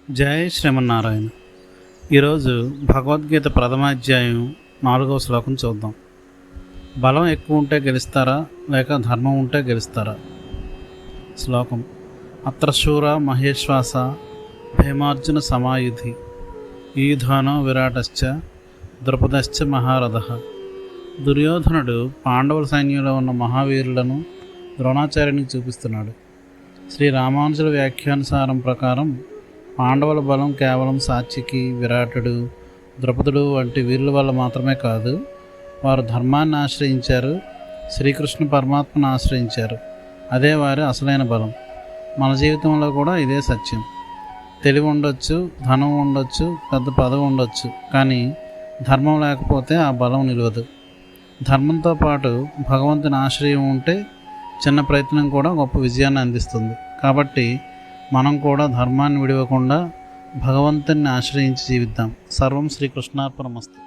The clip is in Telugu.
జై శ్రీమన్నారాయణ. ఈరోజు భగవద్గీత ప్రథమాధ్యాయం 4వ శ్లోకం చూద్దాం. బలం ఎక్కువ ఉంటే గెలుస్తారా లేక ధర్మం ఉంటే గెలుస్తారా? శ్లోకం: అత్ర శూర మహేశ్వాస భీమార్జున సమాయుధి యూధానో విరాటశ్చ ద్రుపదశ్చ మహారథః. దుర్యోధనుడు పాండవుల సైన్యంలో ఉన్న మహావీరులను ద్రోణాచార్యునికి చూపిస్తున్నాడు. శ్రీ రామానుజుల వ్యాఖ్యానుసారం ప్రకారం పాండవుల బలం కేవలం సాత్యకి, విరాటుడు, ద్రుపదుడు వంటి వీరుల వల్ల మాత్రమే కాదు. వారు ధర్మాన్ని ఆశ్రయించారు, శ్రీకృష్ణ పరమాత్మను ఆశ్రయించారు. అదే వారి అసలైన బలం. మన జీవితంలో కూడా ఇదే సత్యం. తెలివి ఉండొచ్చు, ధనం ఉండొచ్చు, పెద్ద పదవి ఉండొచ్చు, కానీ ధర్మం లేకపోతే ఆ బలం నిలవదు. ధర్మంతో పాటు భగవంతుని ఆశ్రయం ఉంటే చిన్న ప్రయత్నం కూడా గొప్ప విజయాన్ని అందిస్తుంది. కాబట్టి మనం కూడా ధర్మాన్ని విడవకుండా భగవంతుని ఆశ్రయించి జీవిద్దాం. సర్వం శ్రీకృష్ణార్పణమస్తు.